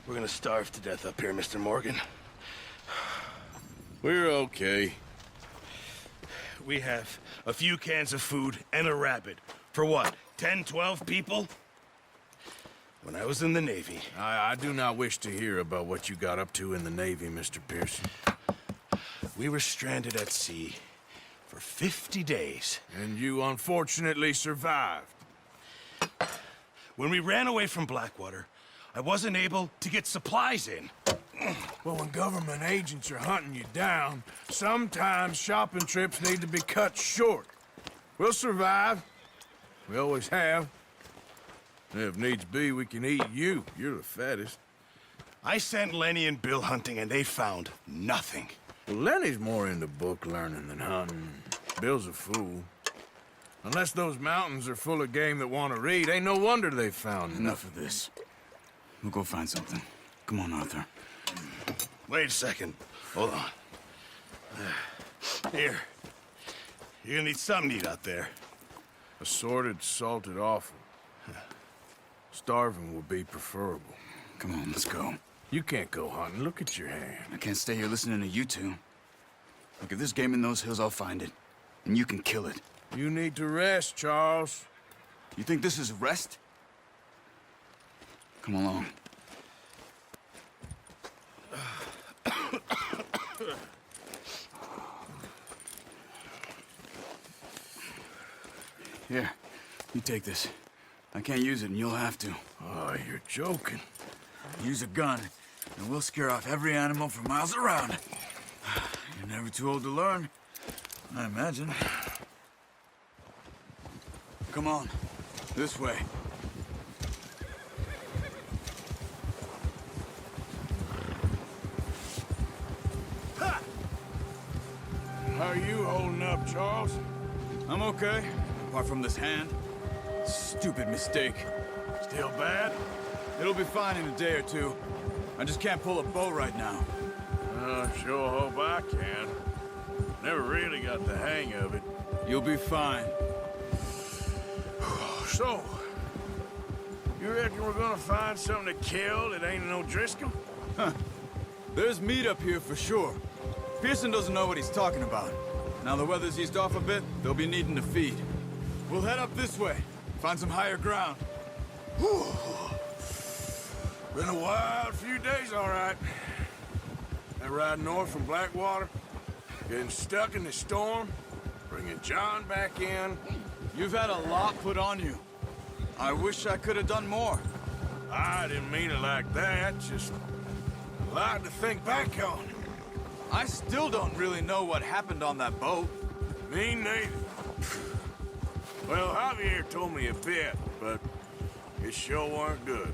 We're gonna starve to death up here, Mr. Morgan. We're okay. We have a few cans of food and a rabbit. For what, 10, 12 people? When I was in the Navy... I do not wish to hear about what you got up to in the Navy, Mr. Pearson. We were stranded at sea for 50 days. And you unfortunately survived. When we ran away from Blackwater, I wasn't able to get supplies in. Well, when government agents are hunting you down, sometimes shopping trips need to be cut short. We'll survive. We always have. And if needs be, we can eat you. You're the fattest. I sent Lenny and Bill hunting, and they found nothing. Well, Lenny's more into book learning than hunting. Bill's a fool. Unless those mountains are full of game that want to read, ain't no wonder they found Enough of this. We'll go find something. Come on, Arthur. Wait a second. Hold on. Here. You're gonna need something to eat out there. Assorted, salted offal. Starving will be preferable. Come on, let's go. You can't go hunting. Look at your hand. I can't stay here listening to you two. Look, if there's game in those hills, I'll find it. And you can kill it. You need to rest, Charles. You think this is rest? Come along. Here, you take this. I can't use it, and you'll have to. Oh, you're joking. Use a gun, and we'll scare off every animal for miles around. You're never too old to learn, I imagine. Come on, this way. How are you holding up, Charles? I'm okay, apart from this hand. Stupid mistake. Still bad? It'll be fine in a day or two. I just can't pull a bow right now. Sure hope I can. Never really got the hang of it. You'll be fine. So, you reckon we're gonna find something to kill that ain't no Driscoll? There's meat up here for sure. Pearson doesn't know what he's talking about. Now the weather's eased off a bit, they'll be needing to feed. We'll head up this way, find some higher ground. Whew. Been a wild few days, all right. That ride north from Blackwater, getting stuck in the storm, bringing John back in. You've had a lot put on you. I wish I could have done more. I didn't mean it like that, just a lot to think back on. I still don't really know what happened on that boat. Me neither. Well, Javier told me a bit, but it sure weren't good.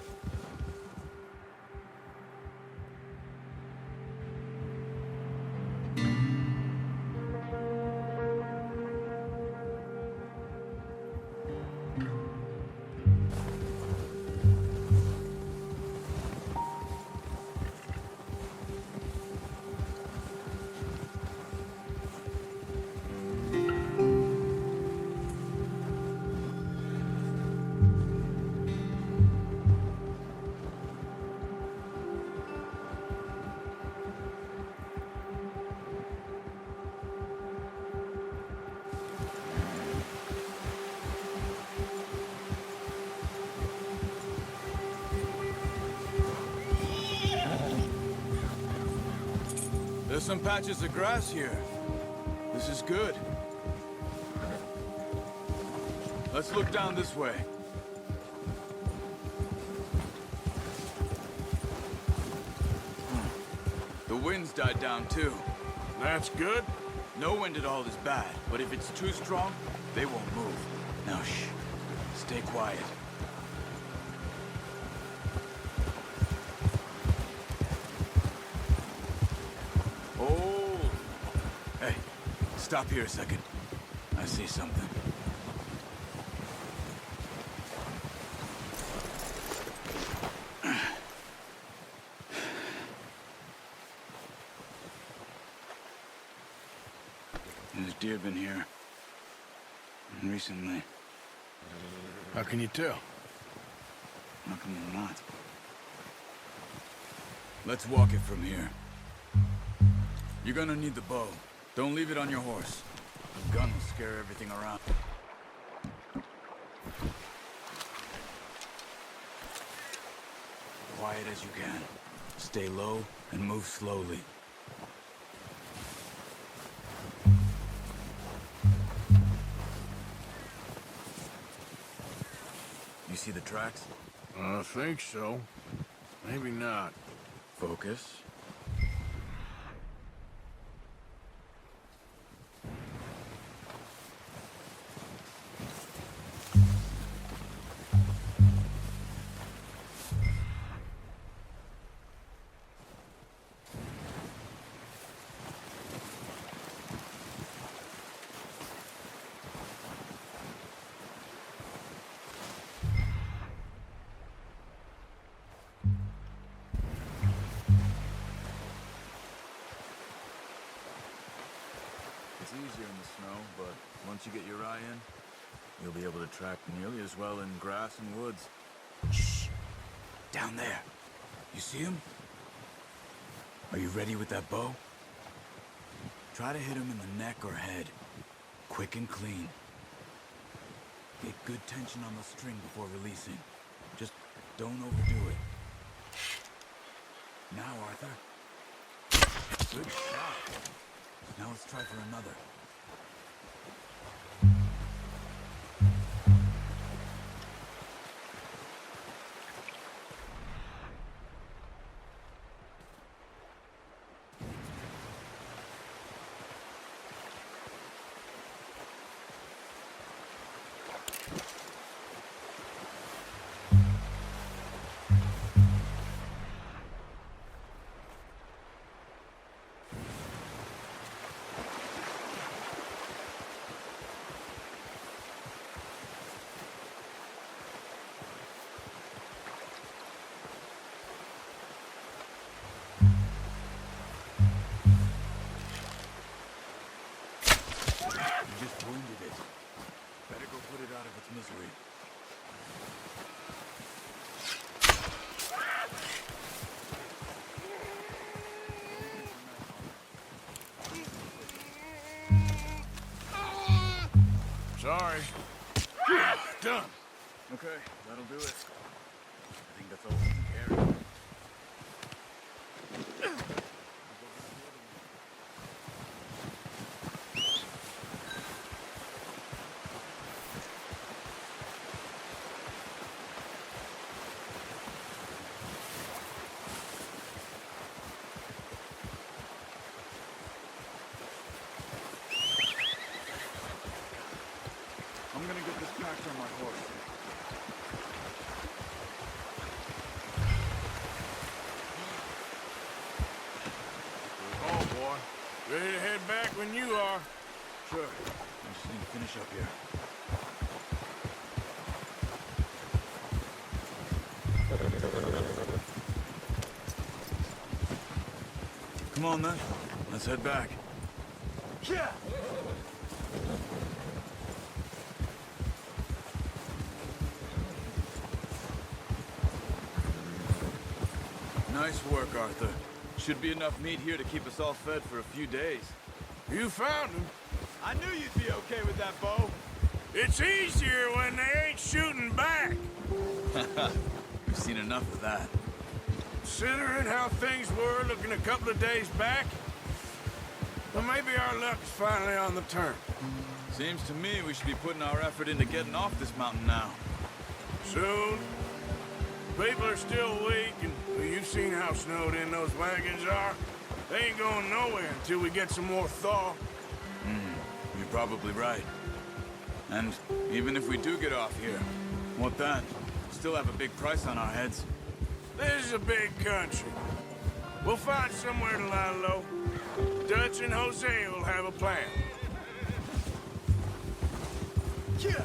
There's some patches of grass here. This is good. Let's look down this way. The wind's died down too. That's good. No wind at all is bad, but if it's too strong, they won't move. Now shh. Stay quiet. Hey, stop here a second. I see something. There's deer been here. Recently. How can you tell? How come they're not? Let's walk it from here. You're gonna need the bow. Don't leave it on your horse. The gun will scare everything around. Quiet as you can. Stay low and move slowly. You see the tracks? I think so. Maybe not. Focus. It's easier in the snow, but once you get your eye in, you'll be able to track nearly as well in grass and woods. Shh! Down there. You see him? Are you ready with that bow? Try to hit him in the neck or head. Quick and clean. Get good tension on the string before releasing. Just don't overdo it. Now, Arthur. Good shot. Now let's try for another. You just wounded it. Better go put it out of its misery. Sorry. Done. Okay, that'll do it. I think that's all we can carry. I'm gonna get this packed on my horse. Oh, boy. Ready to head back when you are. Sure. I just need to finish up here. Come on, then. Let's head back. Yeah. Nice work, Arthur. Should be enough meat here to keep us all fed for a few days. You found him. I knew you'd be okay with that bow. It's easier when they ain't shooting back. We've seen enough of that. Considering how things were looking a couple of days back, well, maybe our luck is finally on the turn. Seems to me we should be putting our effort into getting off this mountain now. Soon. People are still weak, and well, you've seen how snowed in those wagons are. They ain't going nowhere until we get some more thaw. You're probably right. And even if we do get off here, what then? Still have a big price on our heads. This is a big country. We'll find somewhere to lie low. Dutch and Jose will have a plan. Yeah.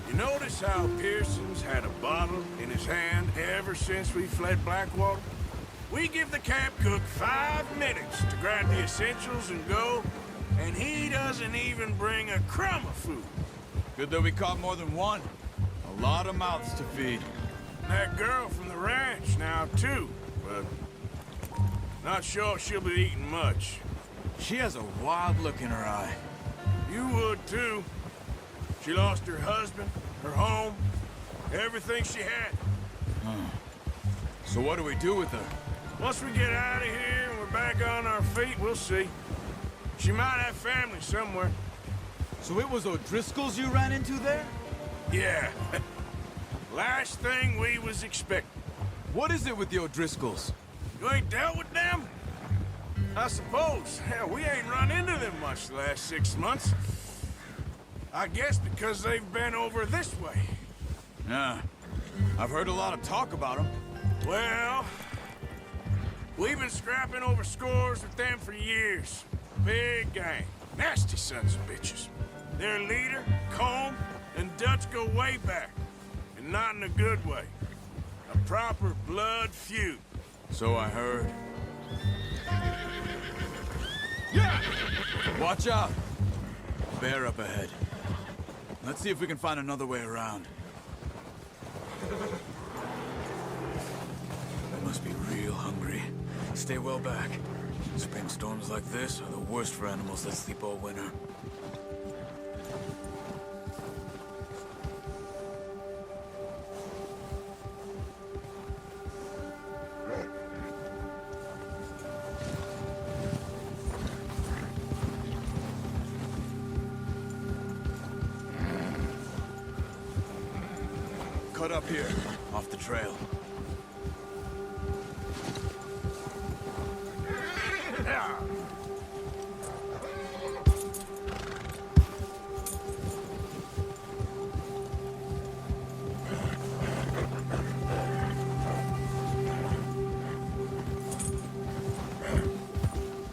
You notice how Pearson's had a bottle in his hand ever since we fled Blackwater? We give the camp cook 5 minutes to grab the essentials and go, and he doesn't even bring a crumb of food. Good that we caught more than one. A lot of mouths to feed. that girl from the ranch now, too, but not sure she'll be eating much. She has a wild look in her eye. You would, too. She lost her husband, her home, everything she had. So what do we do with her? Once we get out of here and we're back on our feet, we'll see. She might have family somewhere. So it was O'Driscoll's you ran into there? Yeah. Last thing we was expecting. What is it with the O'Driscolls? You ain't dealt with them? I suppose. Hell, we ain't run into them much the last 6 months. I guess because they've been over this way. Yeah. I've heard a lot of talk about them. Well, we've been scrapping over scores with them for years. Big gang. Nasty sons of bitches. Their leader, Colm, and Dutch go way back. And not in a good way. A proper blood feud. So I heard. Yeah! Watch out! Bear up ahead. Let's see if we can find another way around. They must be real hungry. Stay well back. Spring storms like this are the worst for animals that sleep all winter. Cut up here, off the trail.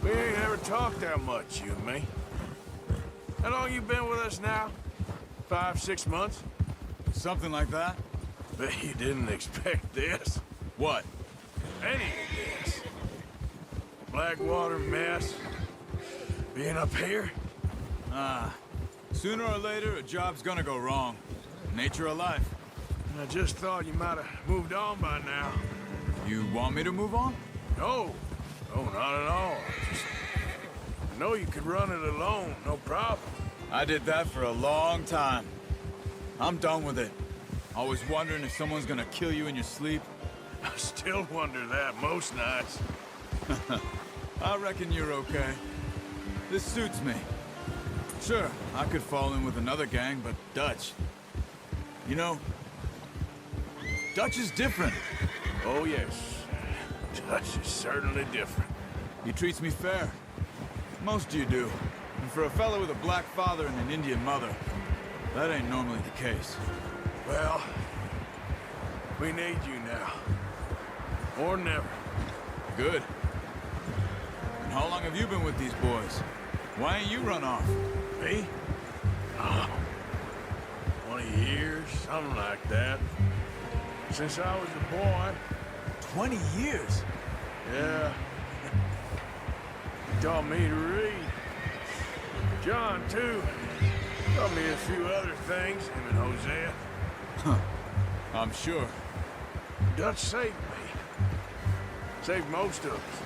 We ain't ever talked that much, you and me. How long you been with us now? 5, 6 months? Something like that? Bet you didn't expect this. What? Any of this. Blackwater mess. Being up here? Sooner or later, a job's gonna go wrong. Nature of life. I just thought you might have moved on by now. You want me to move on? No. No, not at all. I know you could run it alone, no problem. I did that for a long time. I'm done with it. Always wondering if someone's gonna kill you in your sleep. I still wonder that most nights. I reckon you're okay. This suits me. Sure, I could fall in with another gang, but Dutch... You know, Dutch is different. Oh, yes. Dutch is certainly different. He treats me fair. Most of you do. And for a fellow with a black father and an Indian mother, that ain't normally the case. Well, we need you now. Or never. Good. And how long have you been with these boys? Why ain't you run off? Me? Oh, 20 years, something like that. Since I was a boy. 20 years? Yeah. He taught me to read. John, too. Taught me a few other things, him and Hosea. I'm sure. Dutch saved me. Saved most of us.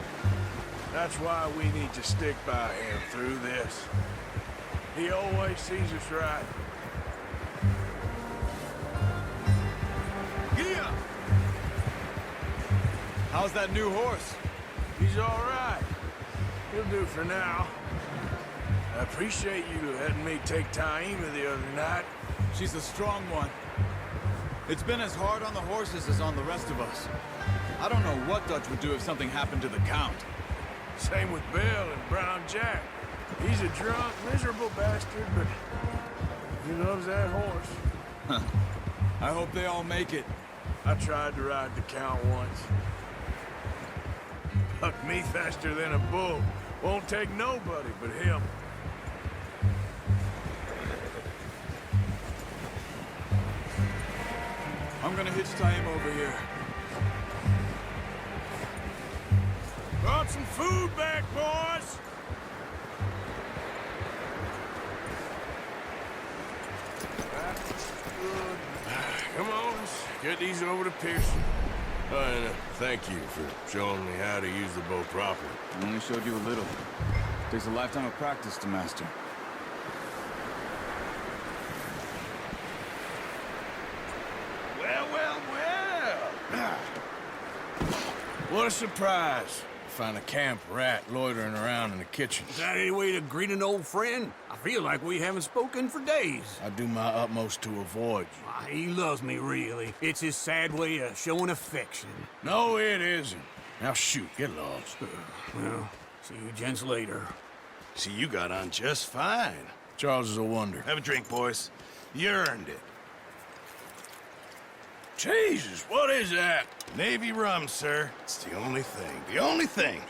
That's why we need to stick by him through this. He always sees us right. Yeah! How's that new horse? He's all right. He'll do for now. I appreciate you letting me take Taima the other night. She's a strong one. It's been as hard on the horses as on the rest of us. I don't know what Dutch would do if something happened to the Count. Same with Bill and Brown Jack. He's a drunk, miserable bastard, but he loves that horse. I hope they all make it. I tried to ride the Count once. Bucked me faster than a bull. Won't take nobody but him. I'm gonna hitch Taima over here. Brought some food back, boys! That's good. Come on, let's Get these over to Pearson. Oh, and thank you for showing me how to use the bow properly. I only showed you a little. Takes a lifetime of practice to master. Well, well, well. What a surprise. Find a camp rat loitering around in the kitchen. Is that any way to greet an old friend? I feel like we haven't spoken for days. I do my utmost to avoid you. Why, he loves me, really. It's his sad way of showing affection. No, it isn't. Now shoot, get lost. Well, see you gents later. See, you got on just fine. Charles is a wonder. Have a drink, boys. You earned it. Jesus, what is that? Navy rum, sir. It's the only thing. The only thing.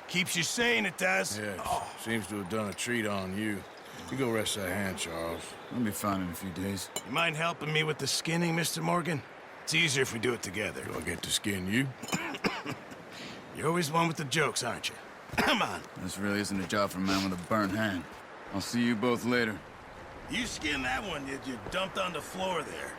Keeps you sane, it does. Yes, seems to have done a treat on you. You go rest that hand, Charles. I'll be fine in a few days. You mind helping me with the skinning, Mr. Morgan? It's easier if we do it together. Do I get to skin you? You're always one with the jokes, aren't you? Come on. This really isn't a job for a man with a burnt hand. I'll see you both later. You skin that one you dumped on the floor there.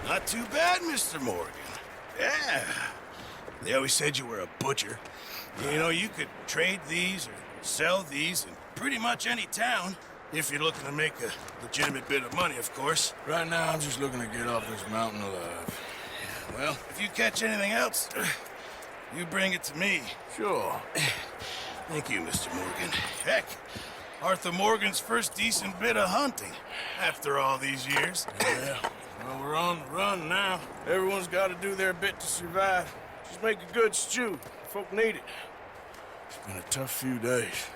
Not too bad, Mr. Morgan. Yeah. They always said you were a butcher. You know, you could trade these or sell these in pretty much any town. If you're looking to make a legitimate bit of money, of course. Right now, I'm just looking to get off this mountain alive. Well, if you catch anything else, you bring it to me. Sure. Thank you, Mr. Morgan. Heck, Arthur Morgan's first decent bit of hunting after all these years. Yeah. Well, we're on the run now. Everyone's got to do their bit to survive. Just make a good stew. Folk need it. It's been a tough few days.